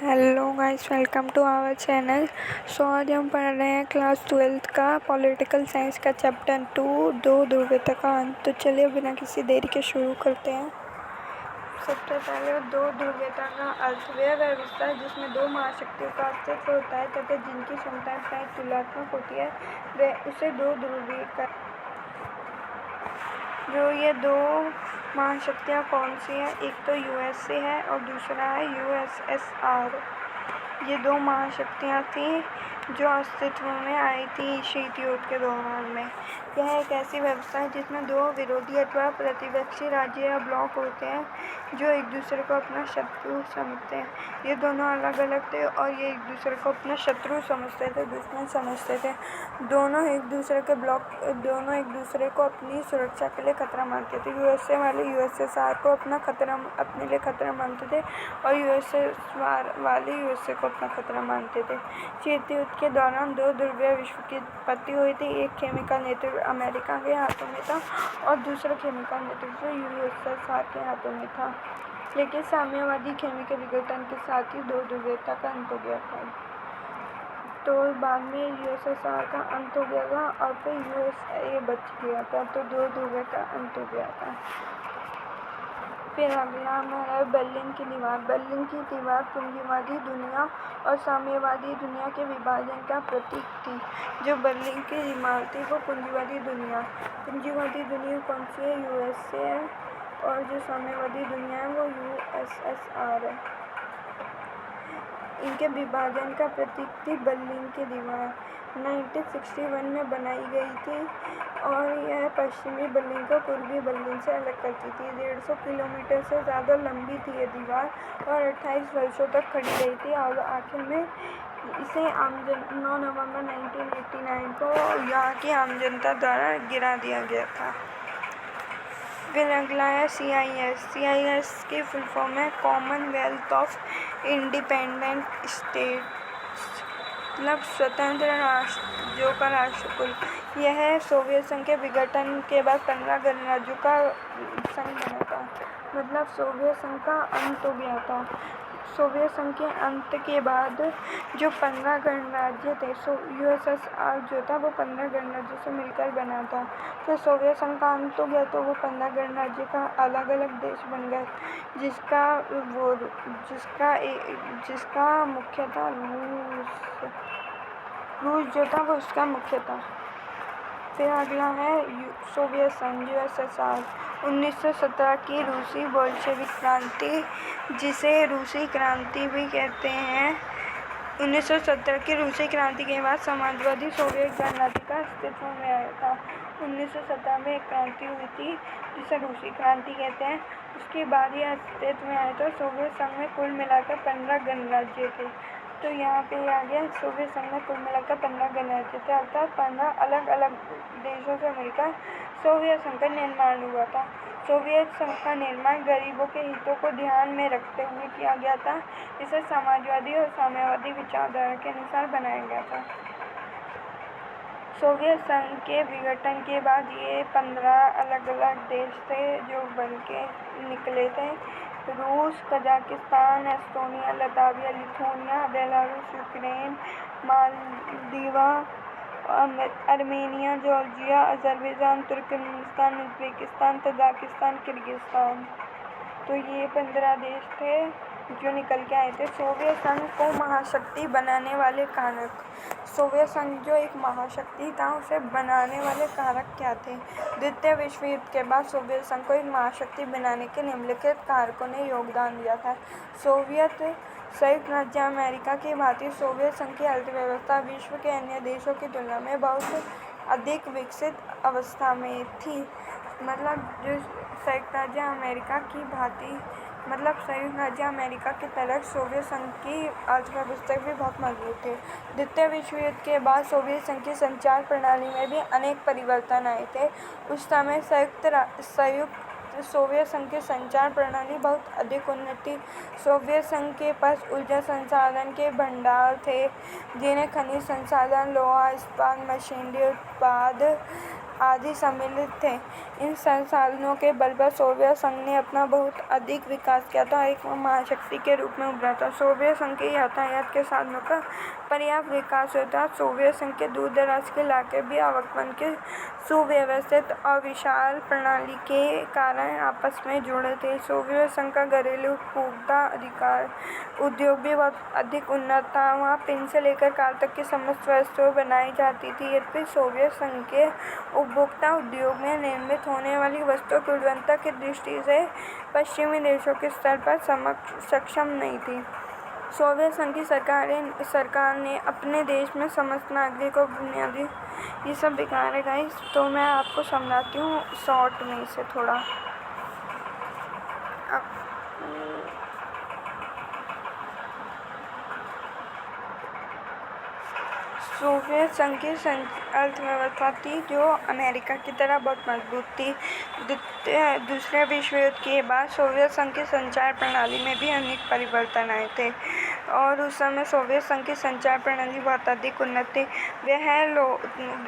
Hello guys, welcome to our channel. आज हम पढ़ रहे हैं क्लास 12th का पॉलिटिकल साइंस का चैप्टर 2 दो ध्रुवीयता का अंत। तो चलिए बिना किसी देरी के शुरू करते हैं। सबसे पहले दो ध्रुवीयता का अर्थ वह व्यवस्था है जिसमें दो महाशक्तियों का अस्तित्व होता है तथा जिनकी क्षमताएं प्राय तुलनात्मक होती है, वह उसे दो ध्रुवीय का। जो ये दो महाशक्तियाँ कौन सी हैं? एक तो यूएसए है और दूसरा है यूएसएसआर। ये दो महाशक्तियाँ थीं जो अस्तित्व में आई थी शीत युद्ध के दौरान में। यह एक ऐसी व्यवस्था है जिसमें दो विरोधी अथवा प्रतिपक्षी राज्य या ब्लॉक होते हैं जो एक दूसरे को अपना शत्रु समझते हैं। ये दोनों अलग अलग थे और ये एक दूसरे को अपना शत्रु समझते थे, दुश्मन समझते थे। दोनों एक दूसरे को अपनी सुरक्षा के लिए खतरा मानते थे। यूएसए वाले यूएसएसआर को अपने लिए खतरा मानते थे और यूएसएसआर वाले यूएसए को अपना खतरा मानते थे। शीत युद्ध के दौरान दो ध्रुवीय विश्व की उत्पत्ति हुई थी। एक केमिकल नेतृत्व अमेरिका के हाथों में था और दूसरा केमिकल नेतृत्व यूएसएसआर के हाथों में था। लेकिन साम्यवादी केमिकल विघटन के साथ ही दो ध्रुवीयता का अंत हो गया था। तो बाद में यूएसएसआर का अंत हो गया था और फिर यूएसए बच गया था, तो दो ध्रुवीय का अंत हो गया था। फिर अगला हमारा बर्लिन की दीवार। बर्लिन की दीवार पूंजीवादी दुनिया और साम्यवादी दुनिया के विभाजन का प्रतीक थी। जो बर्लिन की दीवार थी वो पूंजीवादी दुनिया कौन सी है? यूएसए है। और जो साम्यवादी दुनिया है वो यूएसएसआर है। इनके विभाजन का प्रतीक थी बर्लिन की दीवार। 1961 में बनाई गई थी और यह पश्चिमी बर्लिन को पूर्वी बर्लिन से अलग करती थी। 150 किलोमीटर से ज़्यादा लंबी थी ये दीवार और 28 वर्षों तक खड़ी रही थी और आखिर में इसे 9 नवंबर 1989 को यहाँ की आम जनता द्वारा गिरा दिया गया था। फिर अगला है CIS की फुल फॉर्म है कॉमनवेल्थ ऑफ इंडिपेंडेंट स्टेट्स, मतलब स्वतंत्र राज्यों का राष्ट्रकुल। यह सोवियत संघ के विघटन के बाद 15 गणराज्यों का संघ बना था, मतलब सोवियत संघ का अंत हो गया था। सोवियत संघ के अंत के बाद जो 15 गणराज्य थे, यूएसएसआर जो था वो 15 गणराज्यों से मिलकर बना था। तो सोवियत संघ का अंत हो गया तो वो 15 गणराज्य का अलग अलग देश बन गए, जिसका मुख्य था रूस जो था वो उसका मुख्य था। फिर अगला है सोवियत संघ यूएसएसआर। 1917 की रूसी बोल्शेविक क्रांति, जिसे रूसी क्रांति भी कहते हैं। 1917 की रूसी क्रांति के बाद समाजवादी सोवियत गणराज्य का अस्तित्व में आया था। 1917 में एक क्रांति हुई थी जिसे रूसी क्रांति कहते हैं। उसके बाद ये अस्तित्व में आया था। सोवियत संघ में कुल मिलाकर 15 गणराज्य थे। तो यहाँ पे आ गया सोवियत संघ में कुल मिलाकर 15 गणराज्य थे, अर्थात 15 अलग अलग देशों से मिलकर सोवियत संघ का निर्माण हुआ था। सोवियत संघ का निर्माण गरीबों के हितों को ध्यान में रखते हुए किया गया था। इसे समाजवादी और साम्यवादी विचारधारा के अनुसार बनाया गया था। सोवियत संघ के विघटन के बाद ये 15 अलग अलग देश थे जो बन के निकले थे। रूस, Kazakhstan, Estonia, Latvia, Lithuania, Belarus, Ukraine, Moldova, Armenia, Georgia, Azerbaijan, Turkmenistan, Uzbekistan, Tajikistan, Kyrgyzstan. तो ये 15 देश थे जो निकल के आए थे। सोवियत संघ को महाशक्ति बनाने वाले कारक। सोवियत संघ जो एक महाशक्ति था उसे बनाने वाले कारक क्या थे? द्वितीय विश्व युद्ध के बाद सोवियत संघ को एक महाशक्ति बनाने के निम्नलिखित कारकों ने योगदान दिया था। संयुक्त राज्य अमेरिका की भांति सोवियत संघ की अर्थव्यवस्था विश्व के अन्य देशों की तुलना में बहुत अधिक विकसित अवस्था में थी। मतलब जो संयुक्त राज्य अमेरिका की भांति, मतलब संयुक्त राज्य अमेरिका की तरह सोवियत संघ की अर्थव्यवस्था भी बहुत मजबूत थी। द्वितीय विश्व युद्ध के बाद सोवियत संघ की संचार प्रणाली में भी अनेक परिवर्तन आए थे। उस समय सोवियत संघ की संचार प्रणाली बहुत अधिक उन्नत थी। सोवियत संघ के पास ऊर्जा संसाधन के भंडार थे, जिन्हें खनिज संसाधन, लोहा, इस्पात, मशीनरी उत्पाद आदि सम्मिलित थे। इन संसाधनों के बल पर सोवियत संघ ने अपना बहुत अधिक विकास किया था और एक महाशक्ति के रूप में उभरा था। सोवियत संघ के यातायात के साधनों का पर्याप्त विकास हुआ था। सोवियत संघ के दूर-दराज के इलाके भी आवागमन की सुव्यवस्थित और विशाल प्रणाली के कारण आपस में जुड़े थे। सोवियत संघ का घरेलू उपभोक्ता अधिकार उद्योग भी बहुत अधिक उन्नत था। वहाँ पिन से लेकर कार तक की समस्त वस्तुएं बनाई जाती थी। यद्यपि सोवियत संघ के उपभोक्ता उद्योग में निर्मित होने वाली वस्तुओं की गुणवत्ता की दृष्टि से पश्चिमी देशों के स्तर पर सक्षम नहीं थी। सोवियत संघ की सरकार ने अपने देश में समस्त नागरिकों को बुनियादी ये सब बेकार है गाइस, तो मैं आपको समझाती हूँ शॉर्ट में से थोड़ा। सोवियत संघ की अर्थव्यवस्था थी जो अमेरिका की तरह बहुत मजबूत थी। दूसरे विश्व युद्ध के बाद सोवियत संघ की संचार प्रणाली में भी अनेक परिवर्तन आए थे और उस समय सोवियत संघ की संचार प्रणाली बहुत अधिक उन्नत थी।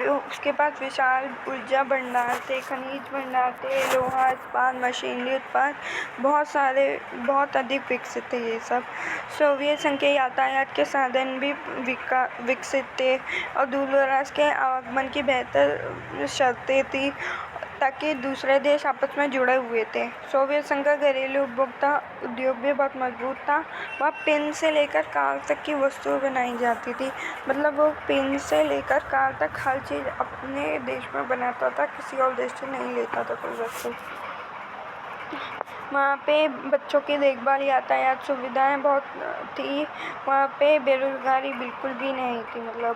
उसके पास विशाल ऊर्जा भंडार थे, खनिज भंडार थे, लोहा इस्पात, मशीनरी उत्पाद बहुत अधिक विकसित थे। ये सब सोवियत संघ के यातायात के साधन भी विकसित थे और दूर-दराज के आवागमन की बेहतर शर्तें थी ताकि दूसरे देश आपस में जुड़े हुए थे। सोवियत संघ का घरेलू उपभोक्ता उद्योग भी बहुत मजबूत था। वहाँ पेन से लेकर कार तक की वस्तुएं बनाई जाती थी। मतलब वो पेन से लेकर कार तक हर चीज़ अपने देश में बनाता था, किसी और देश से नहीं लेता था कोई वस्तु। वहाँ पे बच्चों की देखभाल, यातायात सुविधाएं बहुत थी। वहाँ पे बेरोजगारी बिल्कुल भी नहीं थी। मतलब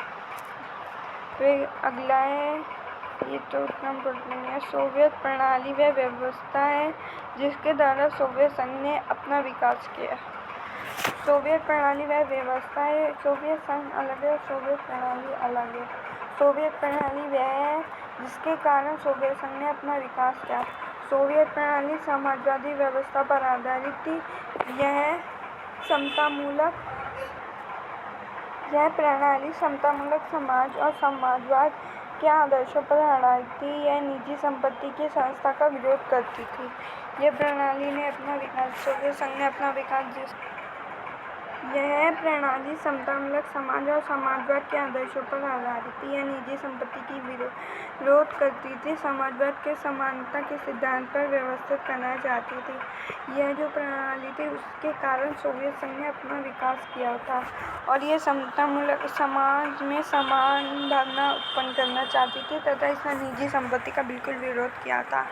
फिर अगला है, ये तो उतना इम्पोर्टेंट नहीं है। सोवियत प्रणाली वह व्यवस्था है जिसके द्वारा सोवियत संघ ने अपना विकास किया। सोवियत प्रणाली वह व्यवस्था है, सोवियत संघ अलग है, सोवियत प्रणाली अलग है। सोवियत प्रणाली वह है जिसके कारण सोवियत संघ ने अपना विकास किया। सोवियत प्रणाली समाजवादी व्यवस्था पर आधारित थी। यह प्रणाली समतामूलक समाज और समाजवाद के आदर्शों पर आधारित थी। यह निजी संपत्ति की संस्था का विरोध करती थी। यह प्रणाली सोवियत संघ ने अपना विकास यह प्रणाली समतामूलक समाज और समाजवाद के आदर्शों पर आधारित थी। यह निजी संपत्ति की विरोध करती थी, समाजवाद के समानता के सिद्धांत पर व्यवस्थित करना चाहती थी। यह जो प्रणाली थी उसके कारण सोवियत संघ ने अपना विकास किया था और यह समतामूलक समाज में समान भावना उत्पन्न करना चाहती थी तथा इसने निजी संपत्ति का बिल्कुल विरोध किया था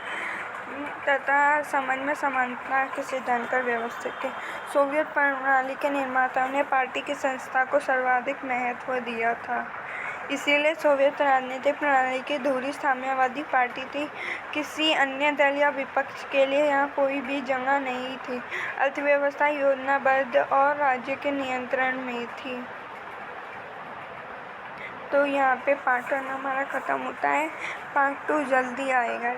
तथा समाज में समानता के सिद्धांत पर व्यवस्थित थे। सोवियत प्रणाली के निर्माताओं ने पार्टी की संस्था को सर्वाधिक महत्व दिया था। इसीलिए सोवियत राजनीतिक प्रणाली की धुरी साम्यवादी पार्टी थी। किसी अन्य दल या विपक्ष के लिए यहाँ कोई भी जगह नहीं थी। अर्थव्यवस्था योजनाबद्ध और राज्य के नियंत्रण में थी। तो यहाँ पे पार्ट 1 हमारा खत्म होता है। पार्ट 2 जल्दी आएगा।